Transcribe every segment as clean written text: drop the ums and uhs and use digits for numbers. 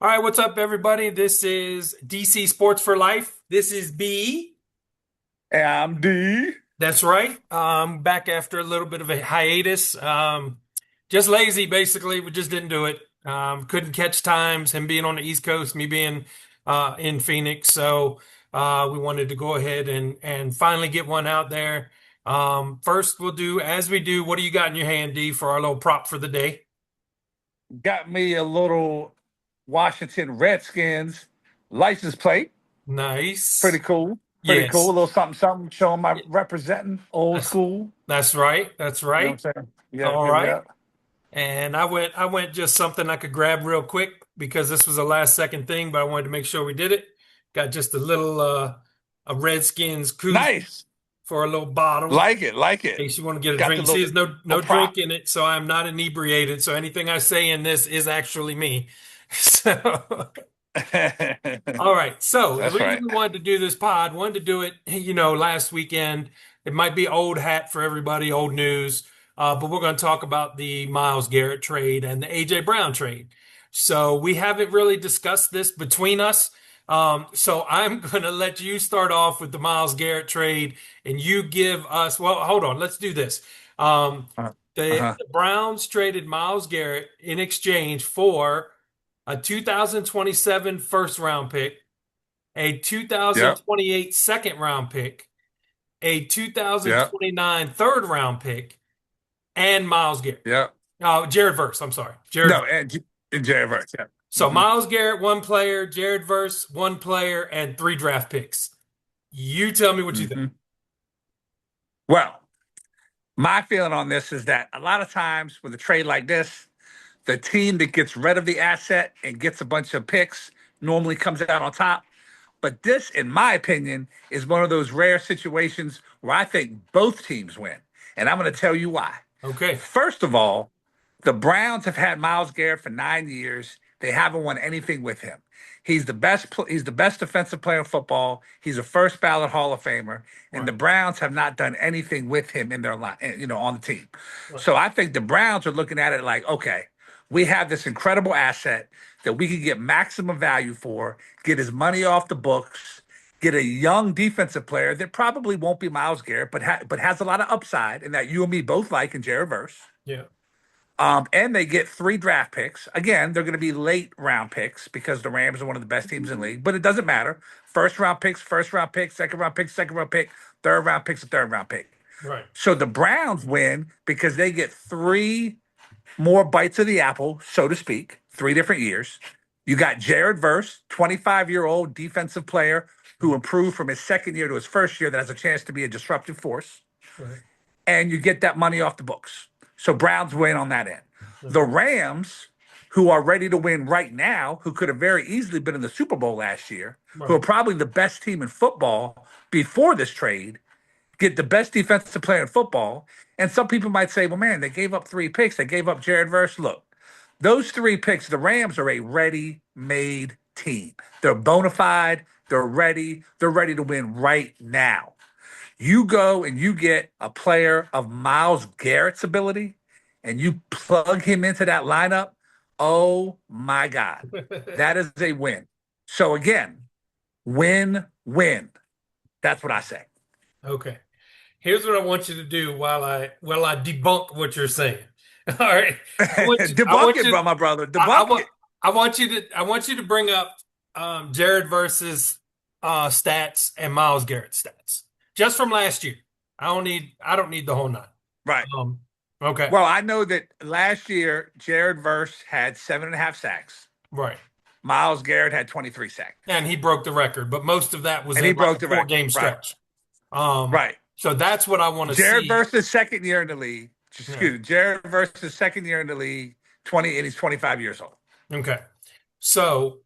All right, what's up, everybody? This is DC Sports for Life. This is B. I'm D. That's right. Back after a little bit of a hiatus. Just lazy, basically. We just didn't do it. Couldn't catch times. Him being on the East Coast, me being in Phoenix. So we wanted to go ahead and finally get one out there. First, we'll do as we do. What do you got in your hand, D, for our little prop for the day? Got me a little Washington Redskins license plate. Pretty Nice. cool. Pretty cool. A Yes. little something, something showing my representing old That's school. that's right. That's You know right. what I'm saying? Yep, All yep, right. yep. And I went just something I could grab real quick because this was a last second thing, but I wanted to make sure we did it. Got just a little a Redskins koozie Nice. for a little bottle Like it, like in it. case you want to get a Got drink. the You see, little, there's no little drink prop. in it, so I'm not inebriated. So anything I say in this is actually me. So all right. So the That's reason right. we wanted to do this pod, wanted to do it, last weekend. It might be old hat for everybody, old news, but we're going to talk about the Myles Garrett trade and the AJ Brown trade. So we haven't really discussed this between us. So I'm going to let you start off with the Myles Garrett trade, and you give us. Well, hold on. Let's do this. Um, Uh, the, uh-huh. the Browns traded Myles Garrett in exchange for a 2027 first round pick, a Yep, 2028 second round pick, a yep, 2029 third round pick, and Myles Garrett. yep. Jared Verse, I'm sorry. Jared No, Verse. and Jerry Verse, yeah. So Hmm. Myles Garrett, one player, Jared Verse, one player, and three draft picks. You tell me what you think. Hmm. Well, my feeling on this is that a lot of times with a trade like this, the team that gets rid of the asset and gets a bunch of picks normally comes out on top. But this, in my opinion, is one of those rare situations where I think both teams win. And I'm going to tell you why. Okay. First of all, the Browns have had Myles Garrett for 9 years. They haven't won anything with him. He's the best defensive player in football. He's a first ballot Hall of Famer, and Right. the Browns have not done anything with him in their line, on the team. Right. So I think the Browns are looking at it like, okay, we have this incredible asset that we can get maximum value for, get his money off the books, get a young defensive player that probably won't be Myles Garrett, but has a lot of upside, and that you and me both like in Jared Verse. Yeah. And they get three draft picks. Again, they're going to be late round picks because the Rams are one of the best teams in the league, but it doesn't matter. First round pick, second round pick, third round pick's a third round pick. Right. So the Browns win because they get three more bites of the apple, so to speak, 3 different years. You got Jared Verse, 25-year-old defensive player who improved from his second year to his first year that has a chance to be a disruptive force, Right. and you get that money off the books. So Browns win on that end. Right. The Rams, who are ready to win right now, who could have very easily been in the Super Bowl last year, who are Right. probably the best team in football before this trade, get the best defensive player in football. And some people might say, well, man, they gave up three picks. They gave up Jared Verse. Look, those three picks, the Rams are a ready made team. They're bona fide. They're ready. They're ready to win right now. You go and you get a player of Myles Garrett's ability and you plug him into that lineup. Oh my God. That is a win. So again, win, win. That's what I say. Okay. Here's what I want you to do while I debunk what you're saying. All right. I want you I Debunk want it, you bro, my brother. I Debunk want it. I want you to bring up Jared versus stats and Myles Garrett stats. Just from last year. I don't need the whole nine. Right. Um okay. Well, I know that last year, Jared Verse had 7.5 sacks. Right. Myles Garrett had 23 sacks. And he broke the record, but most of that was And in he like broke a the four record. game Right. stretch. Um Right. so that's what I want to Jared see. Verse's second year in the league. Yeah. Excuse me. Jared Verse's second year in the league, 20, and he's 25 years old. Okay. So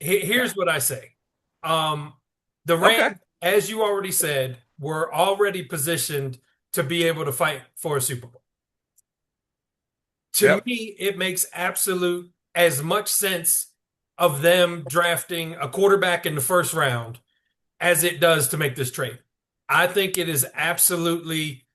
Okay. here's what I say. Um, the Okay. Rams, as you already said, were already positioned to be able to fight for a Super Bowl. To Yep. me, it makes absolute as much sense of them drafting a quarterback in the first round as it does to make this trade. I think it is absolutely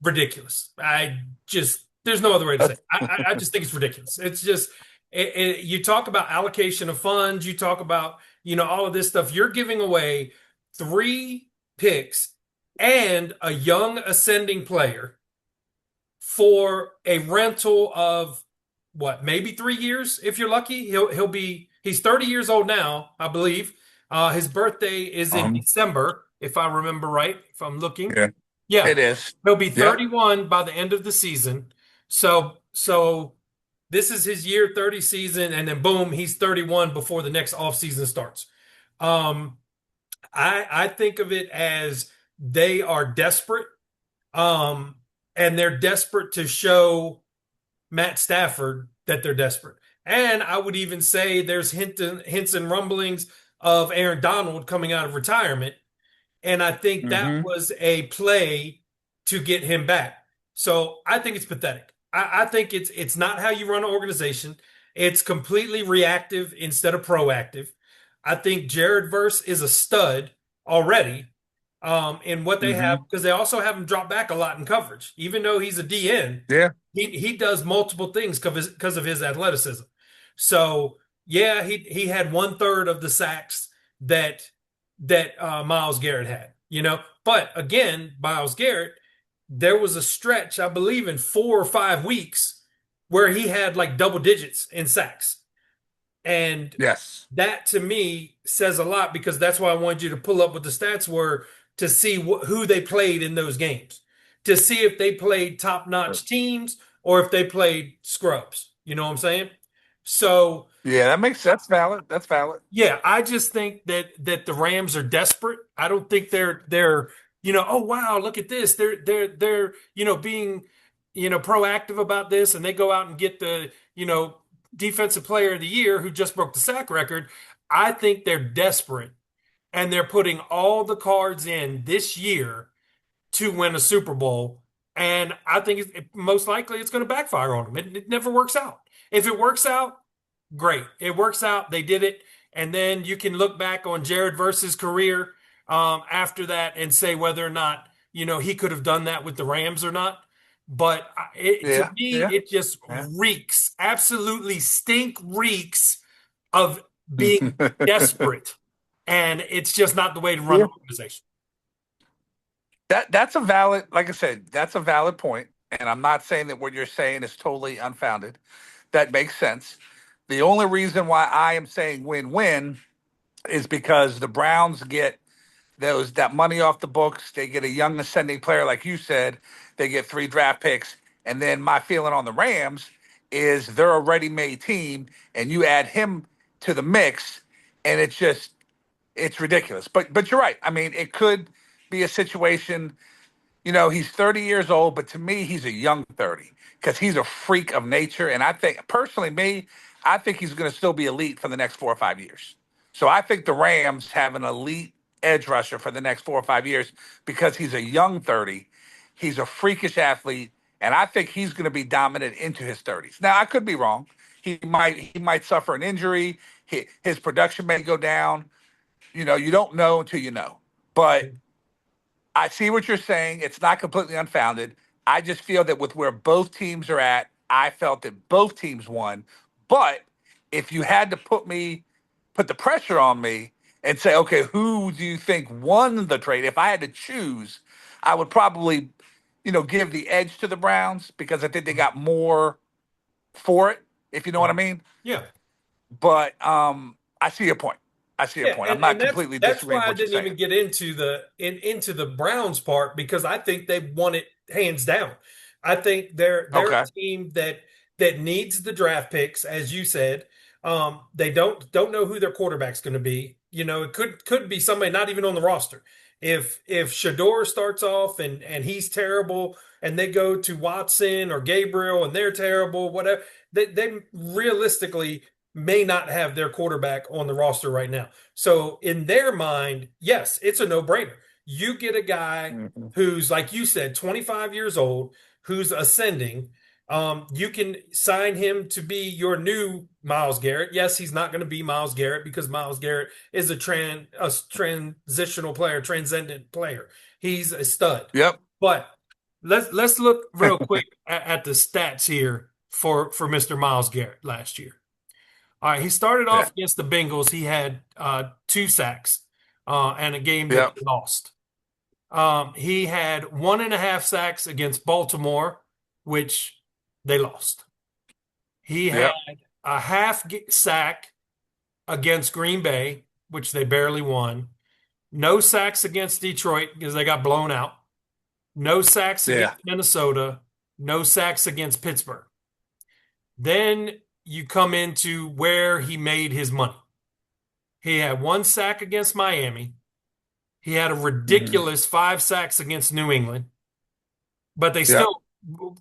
ridiculous. There's no other way to say it. I just think it's ridiculous. It's just, You talk about allocation of funds, you talk about, all of this stuff. You're giving away 3 picks and a young ascending player for a rental of what, maybe 3 years if you're lucky. He's 30 years old now, I believe. His birthday is in Um, December, if I remember right, if I'm looking. yeah, Yeah. it is. He'll be Yep. 31 by the end of the season. So this is his year 30 season, and then boom, he's 31 before the next offseason starts. Um, I think of it as they are desperate, um, and they're desperate to show Matt Stafford that they're desperate. And I would even say there's hints and rumblings of Aaron Donald coming out of retirement. And I think that Hmm. was a play to get him back. So I think it's pathetic. I think it's not how you run an organization. It's completely reactive instead of proactive. I think Jared Verse is a stud already, in what they have, Hmm. because they also have him drop back a lot in coverage. Even though he's a DN, Yeah. he does multiple things because of his athleticism. So yeah, he had 1/3 of the sacks that Myles Garrett had. But again, Myles Garrett, there was a stretch, I believe, in 4 or 5 weeks where he had like double digits in sacks. And Yes. that to me says a lot, because that's why I wanted you to pull up what the stats were to see who they played in those games, to see if they played top-notch teams or if they played scrubs. You know what I'm saying? So Yeah, that's valid. That's valid. yeah, I just think that the Rams are desperate. I don't think they're oh wow, look at this. They're being proactive about this, and they go out and get the defensive player of the year who just broke the sack record. I think they're desperate, and they're putting all the cards in this year to win a Super Bowl. And I think most likely it's going to backfire on them. It never works out. If it works out, great. It works out. They did it. And then you can look back on Jared Verse's career, after that, and say whether or not, he could have done that with the Rams or not. But to Yeah. me, Yeah. it just Yeah. reeks, absolutely stink reeks of being desperate. And it's just not the way to run Yeah. an organization. That's a valid, like I said, that's a valid point. And I'm not saying that what you're saying is totally unfounded. That makes sense. The only reason why I am saying win-win is because the Browns get that money off the books. They get a young ascending player, like you said. They get 3 draft picks, and then my feeling on the Rams is they're a ready-made team, and you add him to the mix, and it's ridiculous. But you're right. I mean, it could be a situation. He's 30 years old, but to me, he's a young 30 because he's a freak of nature. And I think, personally, I think he's going to still be elite for the next 4 or 5 years. So I think the Rams have an elite edge rusher for the next 4 or 5 years because he's a young 30. He's a freakish athlete. And I think he's going to be dominant into his 30s. Now, I could be wrong. He might suffer an injury. His production may go down. You don't know until you know. But I see what you're saying. It's not completely unfounded. I just feel that with where both teams are at, I felt that both teams won. But if you had to put the pressure on me and say, okay, who do you think won the trade? If I had to choose, I would probably, give the edge to the Browns because I think they got more for it, if you know what I mean. Yeah. But I see your point. I see your Yeah, point. I'm and not that's completely that's disagreeing why with I what you're didn't even saying. get into the Browns part, because I think they won it hands down. I think they're a Okay. team that needs the draft picks, as you said. They don't know who their quarterback's going to be. It could be somebody not even on the roster. If Shador starts off and he's terrible, and they go to Watson or Gabriel and they're terrible, whatever, they realistically may not have their quarterback on the roster right now. So in their mind, yes, it's a no-brainer. You get a guy Mhm. who's, like you said, 25 years old, who's ascending. You can sign him to be your new Myles Garrett. Yes, he's not going to be Myles Garrett because Myles Garrett is a transitional player, transcendent player. He's a stud. Yep. But let's look real quick at the stats here for Mr. Myles Garrett last year. All right, he started Yeah. off against the Bengals. He had 2 sacks and a game that Yep. they lost. He had 1.5 sacks against Baltimore, which they lost. He had Yep. a sack against Green Bay, which they barely won. No sacks against Detroit because they got blown out. No sacks Yeah. against Minnesota. No sacks against Pittsburgh. Then you come into where he made his money. He had 1 sack against Miami. He had a Mhm. ridiculous 5 sacks against New England, but they Yep. still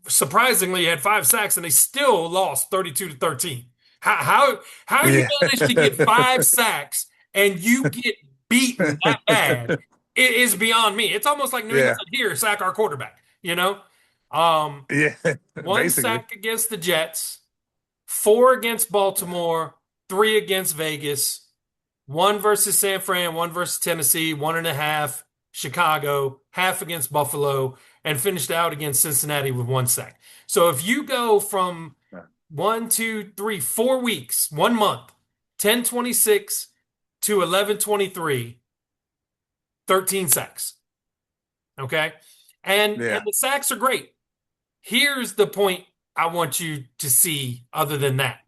surprisingly had 5 sacks and they still lost 32-13. How you Yeah. managed to get 5 sacks and you get beaten that bad is beyond me. It's almost like New England Yeah. said, "Here, sack our quarterback." You know, um, Yeah. one Basically. sack against the Jets, 4 against Baltimore, 3 against Vegas, one versus San Fran, one versus Tennessee, 1.5 Chicago, half against Buffalo, and finished out against Cincinnati with 1 sack. So if you go from 1, 2, 3, 4 weeks, 1 month, 10-26 to 11-23, 13 sacks. Okay. And Yeah. the sacks are great. Here's the point I want you to see other than that.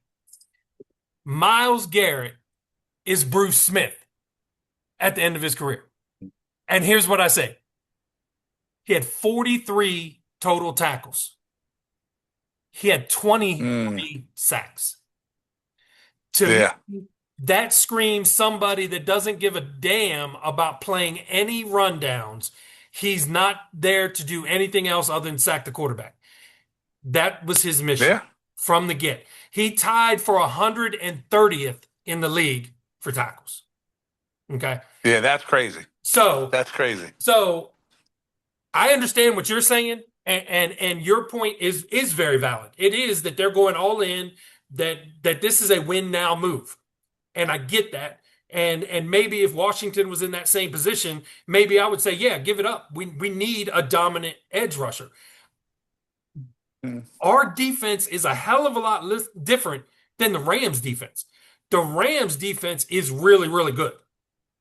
Myles Garrett is Bruce Smith at the end of his career. And here's what I say. He had 43 total tackles. He had Mm. 23 sacks. To Yeah. me, that screams somebody that doesn't give a damn about playing any rundowns. He's not there to do anything else other than sack the quarterback. That was his mission Yeah. from the get. He tied for 130th in the league for tackles. Okay. Yeah. That's crazy. So, That's crazy. so I understand what you're saying, and your point is very valid. It is that they're going all in, that this is a win now move. And I get that. And maybe if Washington was in that same position, maybe I would say, yeah, give it up. We need a dominant edge rusher. Mm. Our defense is a hell of a lot different than the Rams defense. The Rams defense is really, really good.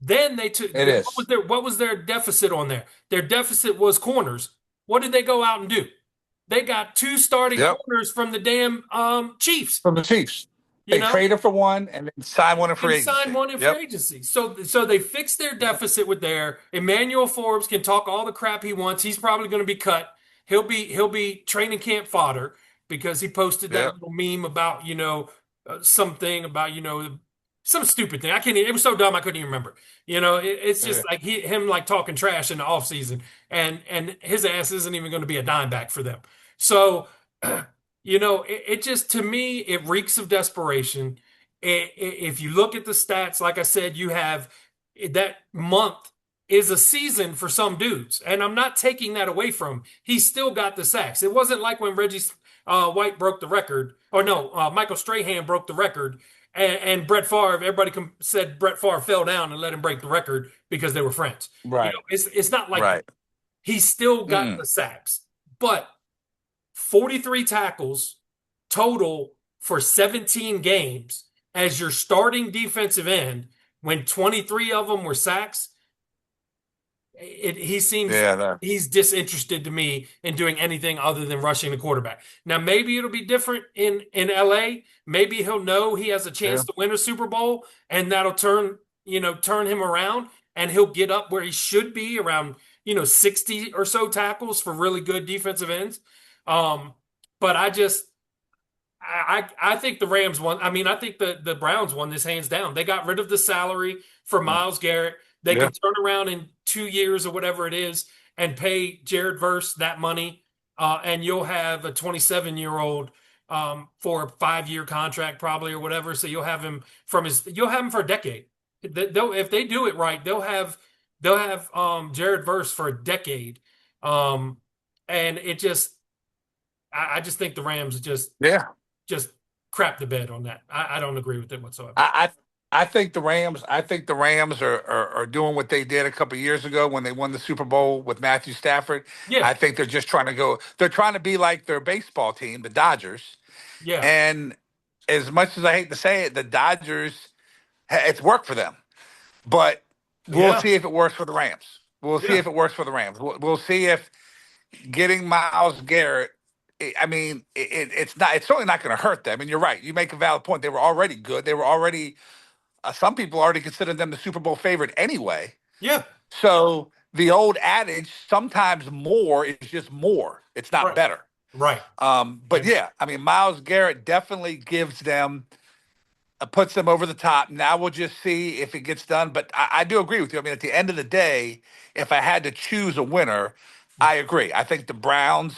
Then they took It is. what was their deficit on there? Their deficit was corners. What did they go out and do? They got 2 starting Yep. corners from the damn Chiefs, From the Chiefs. you They know, traded for one and then signed one in and free signed agency. one in free Yep. agency. So they fixed their deficit with there. Emmanuel Forbes can talk all the crap he wants. He's probably going to be cut. He'll be training camp fodder because he posted that Yep. little meme about something about some stupid thing. I can't. It was so dumb I couldn't even remember. It's just Yeah. like him like talking trash in the offseason, and his ass isn't even going to be a dime back for them. So, it just to me it reeks of desperation. If you look at the stats, like I said, you have that month is a season for some dudes, and I'm not taking that away from him. He still got the sacks. It wasn't like when Reggie White broke the record, or no, Michael Strahan broke the record, and Brett Favre. Everybody said Brett Favre fell down and let him break the record because they were friends. Right. It's not like that. Right. He still got Mm. the sacks, but 43 tackles total for 17 games as your starting defensive end when 23 of them were sacks. He seems Yeah. No. he's disinterested to me in doing anything other than rushing the quarterback. Now maybe it'll be different in LA. Maybe he'll know he has a Yeah. chance to win a Super Bowl and that'll turn him around and he'll get up where he should be around 60 or so tackles for really good defensive ends. Um, but I think the Rams won. I mean, I think the Browns won this hands down. They got rid of the salary for Myles Garrett. They Yeah. can turn around in 2 years or whatever it is and pay Jared Verse that money, and you'll have a 27-year-old for a 5-year contract probably or whatever. So you'll have him for a decade. If they do it right, they'll have Jared Verse for a decade. Um, and I just think the Rams Yeah. just crap the bed on that. I don't agree with it whatsoever. I think the Rams. I think the Rams are doing what they did a couple of years ago when they won the Super Bowl with Matthew Stafford. Yeah, I think they're just trying to go. They're trying to be like their baseball team, the Dodgers, yeah, and as much as I hate to say it, the Dodgers, it's worked for them. But we'll Yeah. see if it works for the Rams. We'll see Yeah. if it works for the Rams. We'll see if getting Myles Garrett. I mean, it's not. It's certainly not going to hurt them. And you're right. You make a valid point. They were already good. They were already. Some people already considered them the Super Bowl favorite anyway. Yeah. So the old adage, sometimes more is just more. It's not Right. better. Right. But And yeah, I mean, Myles Garrett definitely gives them puts them over the top. Now we'll just see if it gets done. But I do agree with you. I mean, at the end of the day, if I had to choose a winner, I agree. I think the Browns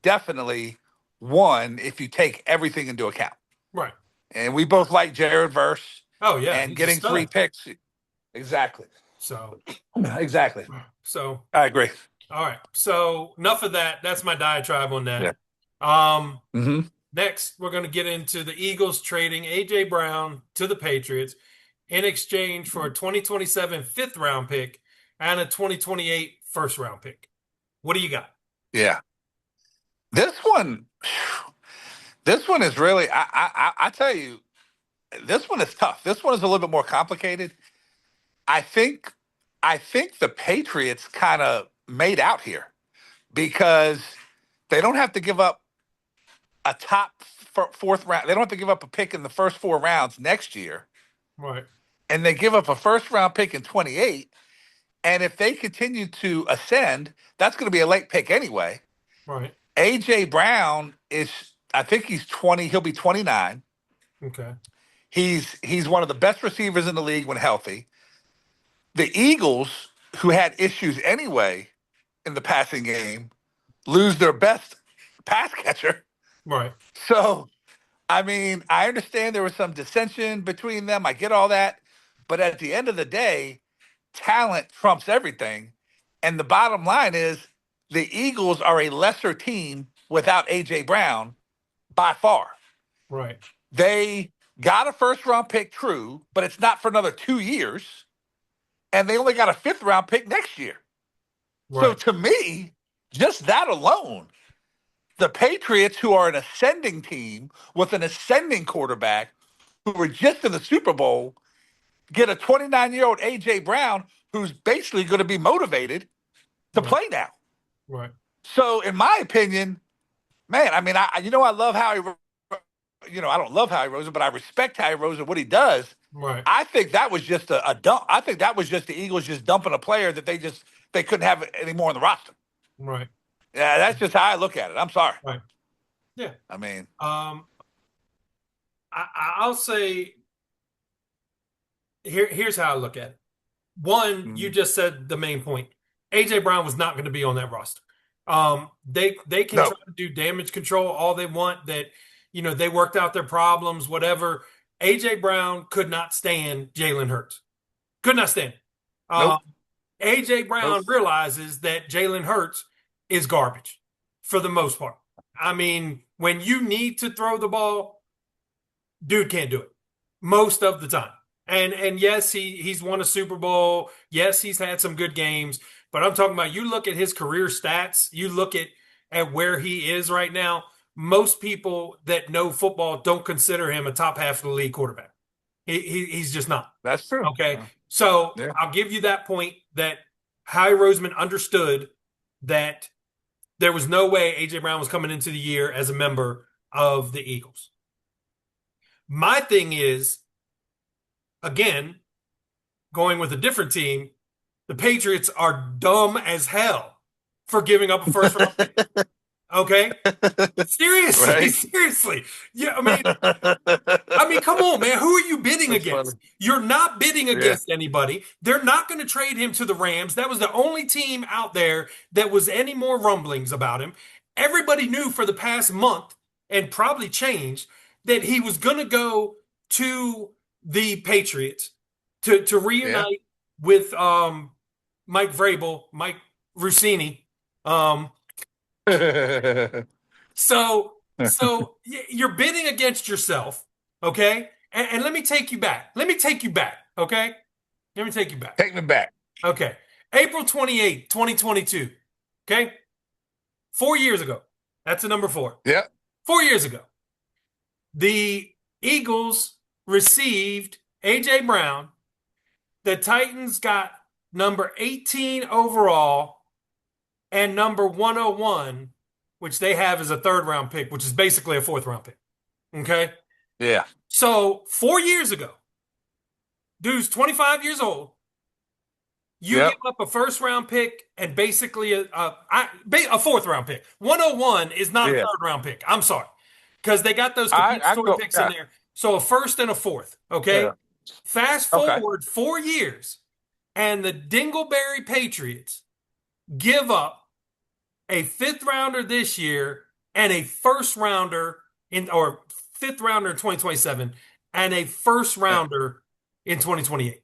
definitely won if you take everything into account. right. And we both like Jared Verse Oh yeah, and he's a getting three stud. picks. Exactly. So Exactly. so I agree. all right. So enough of that. That's my diatribe on that. Yeah. Um Hmm. Next, we're going to get into the Eagles trading A.J. Brown to the Patriots in exchange for a 2027 fifth round pick and a 2028 first round pick. What do you got? Yeah. This one, this one is really. I tell you, this one is tough. This one is a little bit more complicated. I think I think the Patriots kind of made out here because they don't have to give up a top fourth round. They don't have to give up a pick in the first four rounds next year, Right, and they give up a first round pick in 28. And if they continue to ascend, that's going to be a late pick anyway. right. AJ Brown is, I think he's 20. He'll be 29. Okay, He's one of the best receivers in the league when healthy. The Eagles, who had issues anyway in the passing game, lose their best pass catcher. right, So, I mean, I understand there was some dissension between them. I get all that. But at the end of the day, talent trumps everything. And the bottom line is the Eagles are a lesser team without A.J. Brown by far. right, They got a first round pick, true, but it's not for another 2 years. And they only got a fifth round pick next year. So right, to me, just that alone, the Patriots, who are an ascending team with an ascending quarterback, who were just in the Super Bowl, get a 29-year-old A.J. Brown who's basically going to be motivated to right, play now. right, So, in my opinion, man, I mean, I love Howie. I don't love Howie Roseman, but I respect Howie Roseman what he does. right, I think that was just a dump. I think that was just the Eagles just dumping a player that they couldn't have anymore on the roster. right, Yeah, that's just how I look at it. I'm sorry. right. Yeah. I mean, Um, I'll say here's how I look at it. One, you mm, just said the main point. AJ Brown was not going to be on that roster. They can no, try to do damage control all they want. That they worked out their problems, whatever. AJ Brown could not stand Jalen Hurts. Could not stand it. Um, nope, AJ nope. Brown realizes that Jalen Hurts is garbage for the most part. I mean, when you need to throw the ball, dude can't do it most of the time. And yes, he's won a Super Bowl. Yes, he's had some good games. But I'm talking about you look at his career stats, you look at where he is right now. Most people that know football don't consider him a top half of the league quarterback. He's just not. That's true. Okay. So Yeah, I'll give you that point that Howie Roseman understood that there was no way AJ Brown was coming into the year as a member of the Eagles. My thing is, again, going with a different team, the Patriots are dumb as hell for giving up a first round pick. Okay? Seriously, right. seriously. Yeah, I mean, come on, man. Who are you bidding That's funny. against? You're not bidding Yeah, against anybody. They're not going to trade him to the Rams. That was the only team out there that was any more rumblings about him. Everybody knew for the past month, and probably changed, that he was going to go to the Patriots to yeah. reunite with Mike Vrabel, Mike Rossini. Um, so you're bidding against yourself, okay? And let me take you back. Let me take you back, okay? Let me take you back. Take me back. Okay. April 28th, 2022. Okay? 4 years ago. That's the number four. Yeah. 4 years ago. The Eagles received A.J. Brown. The Titans got number 18 overall and number 101, which they have as a third round pick, which is basically a fourth round pick. Okay. Yeah. So 4 years ago, dude's 25 years old. You give Yep. up a first round pick and basically a fourth round pick. 101 is not a Yeah. third round pick. I'm sorry. Because they got those I compensatory go. picks in Yeah. there. So a first and a fourth. Okay. Yeah. Fast Okay. forward 4 years, and the Dingleberry Patriots give up a fifth rounder this year and a first rounder or fifth rounder in 2027 and a first Yeah. rounder in 2028.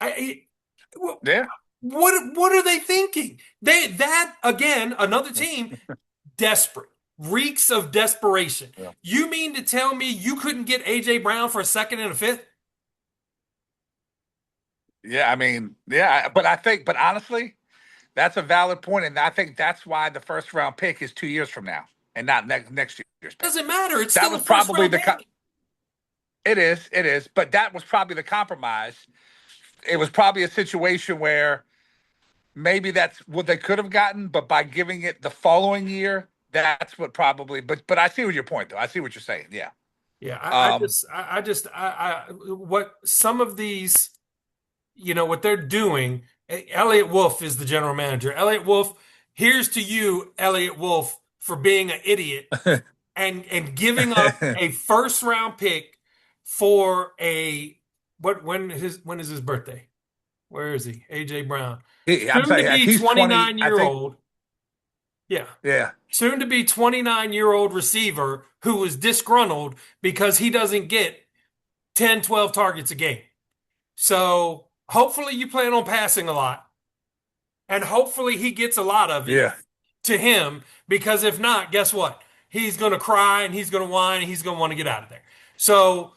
I, Yeah. what are they thinking? That again, another team desperate, reeks of desperation. Yeah. You mean to tell me you couldn't get AJ Brown for a second and a fifth? Yeah. I mean, yeah. But honestly, that's a valid point, and I think that's why the first round pick is 2 years from now, and not next year's pick. Doesn't matter. It's That still was a first probably round the. pick. It is, but that was probably the compromise. It was probably a situation where maybe that's what they could have gotten, but by giving it the following year, that's what probably. But I see what your point though. I see what you're saying. Yeah. Yeah, Um. what some of these, what they're doing. Elliot Wolf is the general manager. Elliot Wolf, here's to you, Elliot Wolf, for being an idiot and giving up a first round pick for a when is his birthday? Where is he? AJ Brown. I'm Soon to saying be he's 20. 29 I year think. old. Yeah. Yeah. Soon to be 29-year-old receiver who is disgruntled because he doesn't get 10, 12 targets a game. So hopefully you plan on passing a lot. And hopefully he gets a lot of it Yeah. to him, because if not, guess what? He's going to cry and he's going to whine and he's going to want to get out of there. So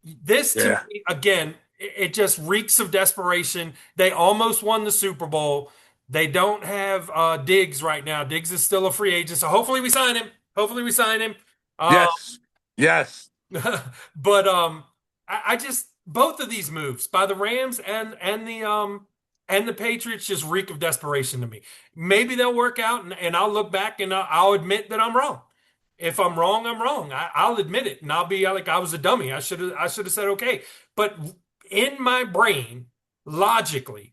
this to Yeah. me, again, it just reeks of desperation. They almost won the Super Bowl. They don't have Diggs right now. Diggs is still a free agent, so hopefully we sign him. Hopefully we sign him. Uh, Yes. Yes. but I just both of these moves by the Rams and the Patriots just reek of desperation to me. Maybe they'll work out, and I'll look back and I'll admit that I'm wrong. If I'm wrong, I'm wrong. I'll admit it, and I'll be like, I was a dummy. I should have said okay. But in my brain, logically,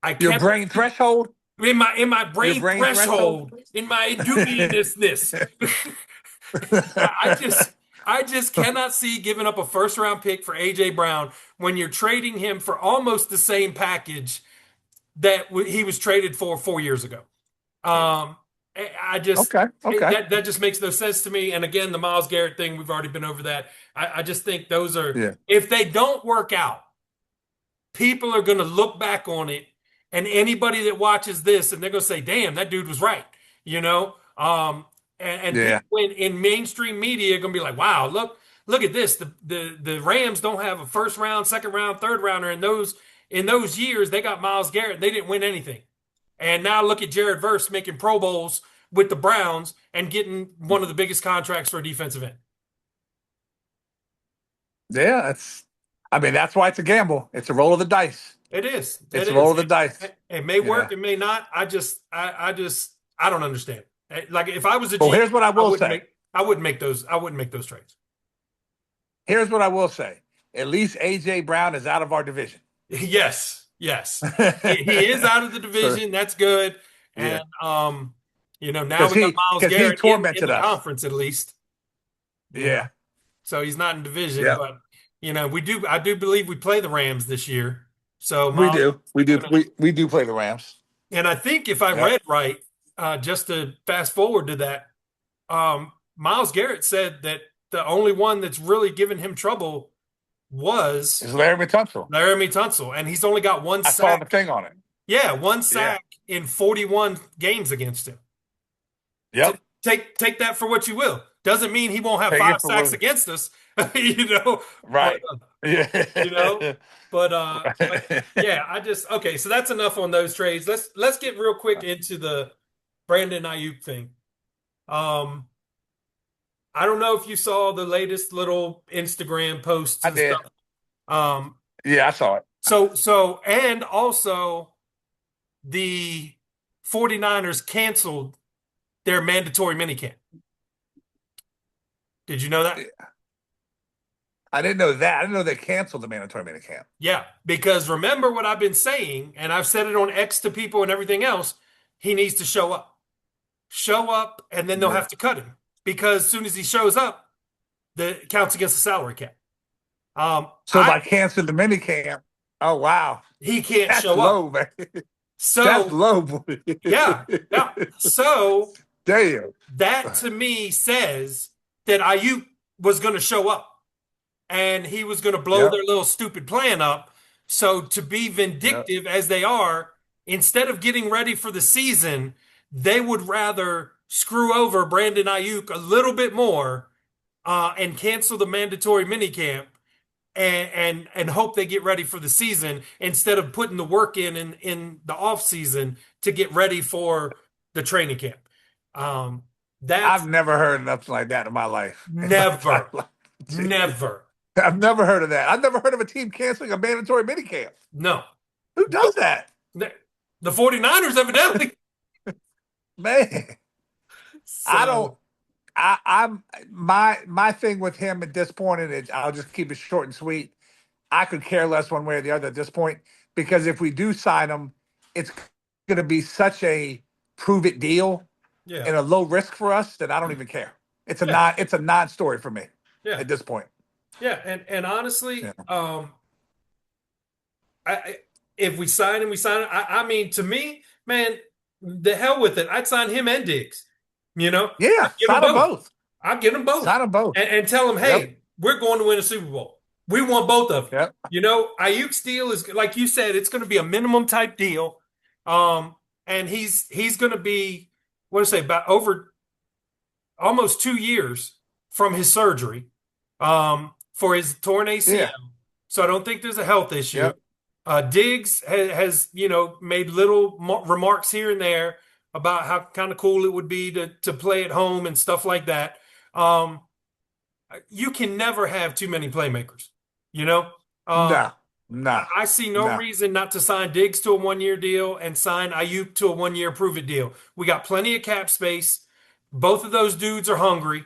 I Your kept brain threshold. in my Your brain brain threshold. threshold, in my dubiousness. I just cannot see giving up a first round pick for AJ Brown when you're trading him for almost the same package that he was traded for 4 years ago. Um, I just Okay. Okay. that just makes no sense to me. And again, the Myles Garrett thing, we've already been over that. I just think those are, Yeah. if they don't work out, people are going to look back on it, and anybody that watches this, and they're going to say, "Damn, that dude was right," you know. And Yeah. people in mainstream media are going to be like, "Wow, look at this. The Rams don't have a first round, second round, third rounder in those years. They got Myles Garrett. They didn't win anything, and now look at Jared Verse making Pro Bowls with the Browns and getting one of the biggest contracts for a defensive end." Yeah. I mean, that's why it's a gamble. It's a roll of the dice. It is. It It's a roll is. of the dice. It may You know. work. It may not. I don't understand. Like if I was a Well, GM, here's what I I will wouldn't say. make. I wouldn't make those. I wouldn't make those trades. Here's what I will say. At least AJ Brown is out of our division. Yes. Yes. He is out of the So division. That's good. yeah, And now we got Myles because he Garrett in tormented the us. conference at least. Yeah. So he's not in division, Yeah. but we do. I do believe we play the Rams this year. So We Myles, do. We do. We do play the Rams. and I think if I Yep. read right, just to fast forward to that, Myles Garrett said that the only one that's really given him trouble was It's Larry Tunsil. Laramie Tunsil, and he's only got one I saw the sack. thing on it. Yeah, one Yeah. sack in 41 games against him. Yep. Take that for what you will. Doesn't mean he won't have Take five it for sacks what- against us, you know. Right. Yeah. You know, but yeah, okay. So that's enough on those trades. Let's get real quick into the Brandon Aiyuk thing. Um, I don't know if you saw the latest little Instagram posts I and stuff. did. Um, Yeah, I saw it. and also the 49ers canceled their mandatory minicamp. Did you know that? I didn't know that. I didn't know they canceled the mandatory minicamp. Yeah, because remember what I've been saying, and I've said it on X to people and everything else, he needs to show up. Show up, and then they'll Yeah. have to cut him. Because as soon as he shows up, the it counts against the salary cap. So I by canceling the minicamp, oh wow, He can't that's show up. low, man. That's So low, boy. yeah, yeah. So Damn. that to me says that Ayuk was going to show up and he was going to blow Yep. their little stupid plan up. So to be Yep. vindictive as they are, instead of getting ready for the season, they would rather screw over Brandon Aiyuk a little bit more and cancel the mandatory minicamp and hope they get ready for the season instead of putting the work in the off season to get ready for the training camp. Um, that's I've never heard nothing like that in my life. In my entire never, life. never, I've never heard of that. I've never heard of a team canceling a mandatory minicamp. no. Who does that? The, the 49ers evidently. Man, I don't. So I'm my thing with him at this point, and I'll just keep it short and sweet. I could care less one way or the other at this point because if we do sign him, it's going to be such a prove it deal yeah, and a low risk for us that I don't even care. yeah, It's a non-story for me yeah, at this point. yeah. And honestly, Yeah. I if we sign him, we sign him. I mean, to me, man, the hell with it. I'd sign him and Diggs. You know, I'd Yeah, get them sign them both. both. I'd get them both Sign them both. and tell them, Yep. hey, we're going to win a Super Bowl. We want both of you. Yep. You know, Ayuk's deal is like you said, it's going to be a minimum type deal. And he's going to be what do I say about over almost 2 years from his surgery, for his torn Yeah. ACL. So I don't think there's a health issue. Yep. Diggs has made little remarks here and there about how kind of cool it would be to play at home and stuff like that. Um, you can never have too many playmakers, you know. Um, No. No. I see no No. reason not to sign Diggs to a 1 year deal and sign Ayuk to a 1 year prove it deal. We got plenty of cap space. Both of those dudes are hungry.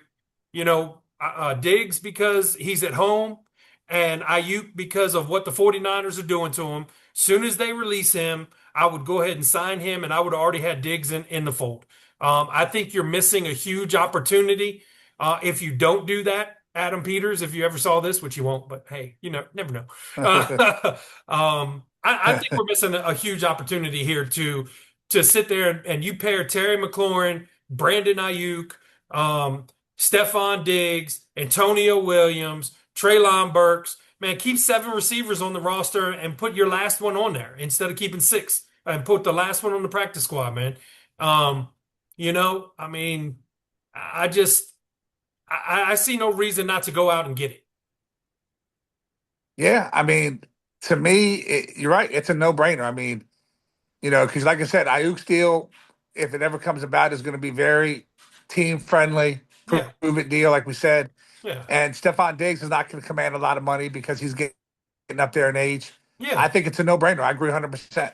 Diggs because he's at home and Ayuk because of what the 49ers are doing to him. Soon as they release him, I would go ahead and sign him and I would already have Diggs in the fold. I think you're missing a huge opportunity if you don't do that. Adam Peters, if you ever saw this, which you won't, but hey, never know. I think we're missing a huge opportunity here to sit there and you pair Terry McLaurin, Brandon Aiyuk, Stephon Diggs, Antonio Williams, Treylon Burks. Man, keep 7 receivers on the roster and put your last one on there instead of keeping 6 and put the last one on the practice squad, man. I mean, I just I see no reason not to go out and get it. Yeah. I mean, to me, you're right. It's a no-brainer. I mean, because like I said, Ayuk's deal, if it ever comes about, is going to be very team friendly, prove Yeah, it deal, like we said. yeah, And Stephon Diggs is not going to command a lot of money because he's getting up there in age. yeah, I think it's a no-brainer. I agree 100%. yeah,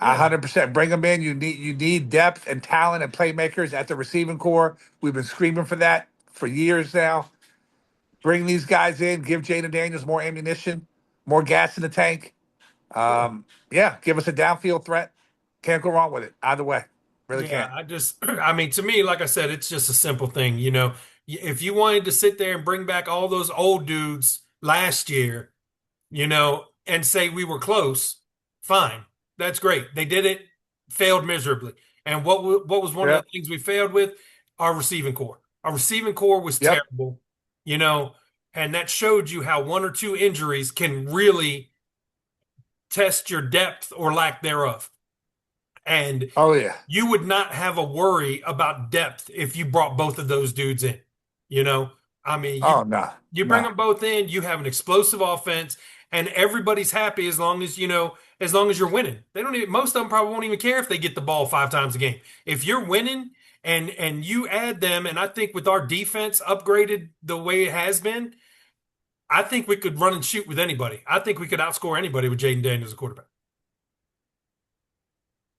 100%. Bring them in. You need depth and talent and playmakers at the receiving core. We've been screaming for that for years now. Bring these guys in. Give Jaden Daniels more ammunition, more gas in the tank. yeah. Yeah, give us a downfield threat. Can't go wrong with it. Either way, really Yeah, can't. I mean, to me, like I said, it's just a simple thing. If you wanted to sit there and bring back all those old dudes last year, and say we were close, fine. That's great. They did it, failed miserably. And what was one of Yep. the things we failed with? Our receiving core. Our receiving core was Yep. terrible, you know, and that showed you how 1 or 2 injuries can really test your depth or lack thereof. And Oh yeah. you would not have a worry about depth if you brought both of those dudes in. You know, I mean, Oh no. you bring No. them both in, you have an explosive offense, and everybody's happy as long as you're winning. They don't even most of them probably won't even care if they get the ball 5 times a game. If you're winning and you add them, and I think with our defense upgraded the way it has been, I think we could run and shoot with anybody. I think we could outscore anybody with Jaden Daniels as a quarterback.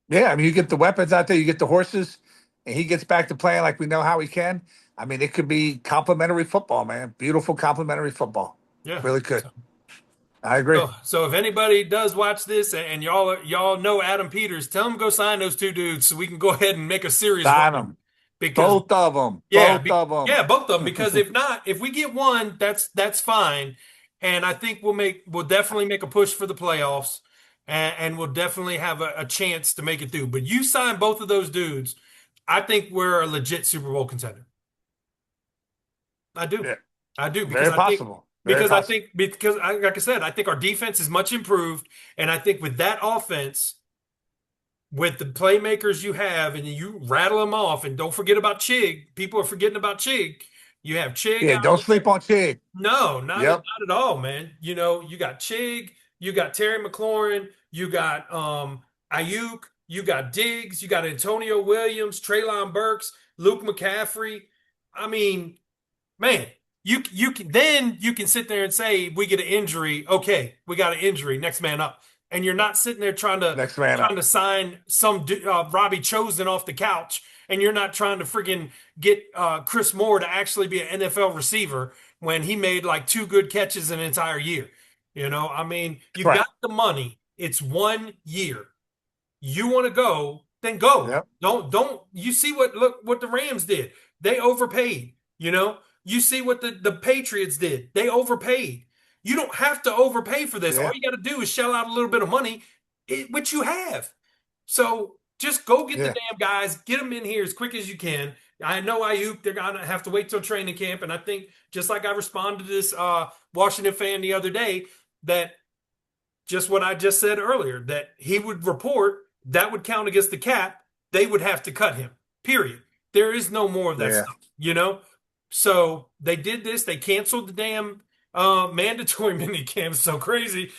Yeah, I mean, you get the weapons out there, you get the horses, and he gets back to playing like we know how he can. I mean, it could be complimentary football, man. Beautiful complimentary football. Yeah. Really could. So, I agree. so if anybody does watch this and y'all know Adam Peters, tell him to go sign those two dudes so we can go ahead and make a serious Sign run. them. Because Both of them. yeah, Both of them. yeah, both of them. Because if not, if we get one, that's fine. And I think we'll definitely make a push for the playoffs, and we'll definitely have a chance to make it through. But you sign both of those dudes, I think we're a legit Super Bowl contender. I do. Yeah. I do Very possible. Very possible. like I said, I think our defense is much improved, and I think with that offense, with the playmakers you have, and you rattle them off, and don't forget about Chig. People are forgetting about Chig. You have Chig Yeah, out don't there. sleep on Chig. No, not Yep. at all, man. You know, you got Chig, you got Terry McLaurin, you got Ayuk, you got Diggs, you got Antonio Williams, Traylon Burks, Luke McCaffrey. I mean, man, you can sit there and say we get an injury. Okay, we got an injury. Next man up, and you're not sitting there Next man trying up. to sign some Robbie Chosen off the couch, and you're not trying to friggin' get Chris Moore to actually be an NFL receiver when he made like two good catches an entire year. You know, I mean, you Right. got the money. It's 1 year. You want to go, then go. Yep. Don't you see what the Rams did? They overpaid, you know? You see what the Patriots did. They overpaid. You don't have to overpay for this. All Yeah. you got to do is shell out a little bit of money, which you have. So just go get the Yeah. damn guys, get them in here as quick as you can. I know Ayuk, they're gonna have to wait till training camp, and I think just like I responded to this Washington fan the other day, that just what I just said earlier, that he would report that would count against the cap. They would have to cut him. Period. There is no more of that Yeah. stuff, you know? So they did this. They canceled the damn mandatory mini camps. So crazy.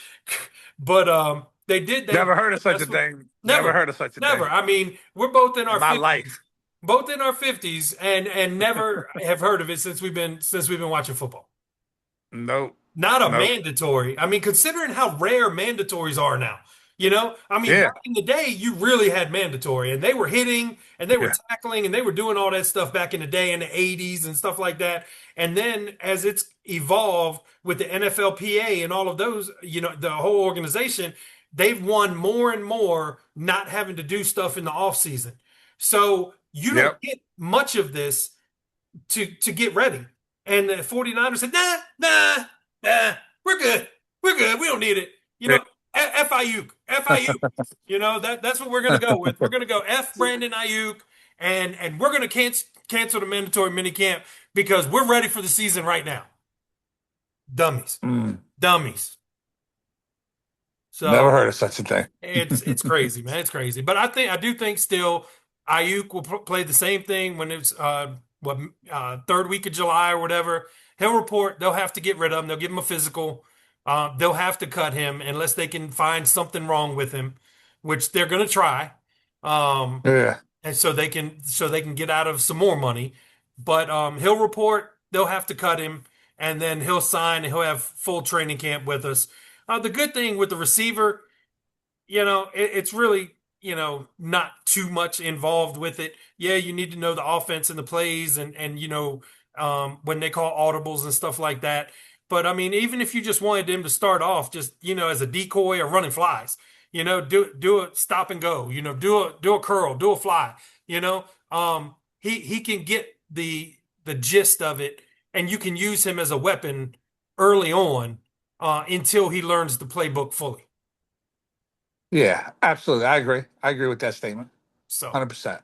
But they did Never heard of such a that's what, thing. Never never, heard of such a never. thing I mean, we're both in in our my 50s, life. both in our 50s, and never have heard of it since we've been watching football. Nope. Not a Nope. mandatory. I mean, considering how rare mandatories are now, you know, I mean, Yeah. back in the day, you really had mandatory, and they were hitting and they were Yeah. tackling and they were doing all that stuff back in the day in the 80s and stuff like that. And then as it's evolved with the NFLPA and all of those, you know, the whole organization, they've won more and more not having to do stuff in the off season. So you don't Yep. get much of this to get ready. And the 49ers said, nah, we're good. We're good. We don't need it. You Yeah. know, F Ayuk, F Ayuk. You know, that's what we're gonna go with. We're gonna go F Brandon Ayuk, and we're gonna cancel the mandatory minicamp because we're ready for the season right now. Dummies. Mm. Dummies. Never So heard of such a thing. it's crazy, man. It's crazy. But I do think still Ayuk will play the same thing when it's third week of July or whatever. He'll report. They'll have to get rid of him. They'll give him a physical. They'll have to cut him unless they can find something wrong with him, which they're going to try. Um, Yeah. and so they can get out of some more money. But he'll report. They'll have to cut him, and then he'll sign and he'll have full training camp with us. The good thing with the receiver, you know, it's really, you know, not too much involved with it. Yeah, you need to know the offense and the plays and you know, when they call audibles and stuff like that. But I mean, even if you just wanted him to start off just, you know, as a decoy or running flies, you know, do a stop and go, you know, do a curl, do a fly, you know. He can get the gist of it, and you can use him as a weapon early on until he learns the playbook fully. Yeah. Absolutely. I agree. I agree with that statement. So, 100%.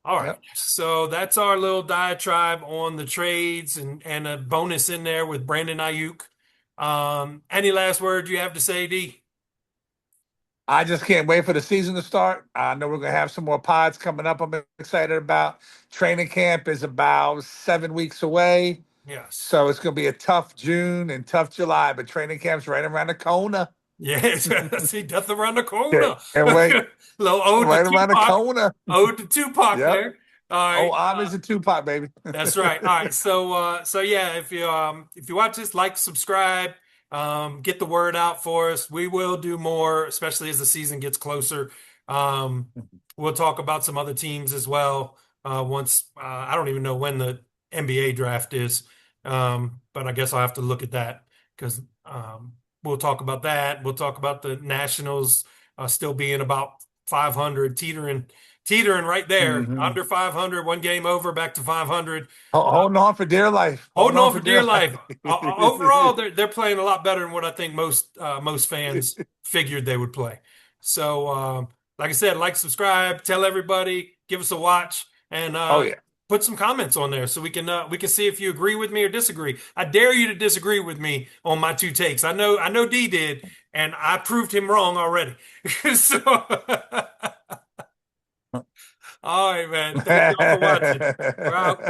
all right. Yep. So that's our little diatribe on the trades and a bonus in there with Brandon Ayuk. Any last words you have to say, D? I just can't wait for the season to start. I know we're going to have some more pods coming up. I'm excited about. Training camp is about 7 weeks away. Yes. So it's going to be a tough June and tough July, but training camp's right around the corner. Yes. See, death around the Yeah. corner. And wait, Little ode to right around the Tupac. corner. Ode to Tupac Yep. there. All Oh, right. I'm is a Tupac, baby. That's right. All right. So yeah, if you watch this, like, subscribe, get the word out for us. We will do more, especially as the season gets closer. Um, we'll talk about some other teams as well. Once I don't even know when the NBA draft is, but I guess I'll have to look at that because we'll talk about that. We'll talk about the Nationals still being about 500, teetering right there, Hmm. under 500, one game over, back to 500. Holding on for dear life. Holding Holding on on for for dear dear life. Overall, life. they're playing a lot better than what I think most fans figured they would play. So, like I said, like, subscribe, tell everybody, give us a watch, and Oh yeah. put some comments on there so we can see if you agree with me or disagree. I dare you to disagree with me on my two takes. I know D did, and I proved him wrong already. So, all right, man. Thank y'all for watching. We're out.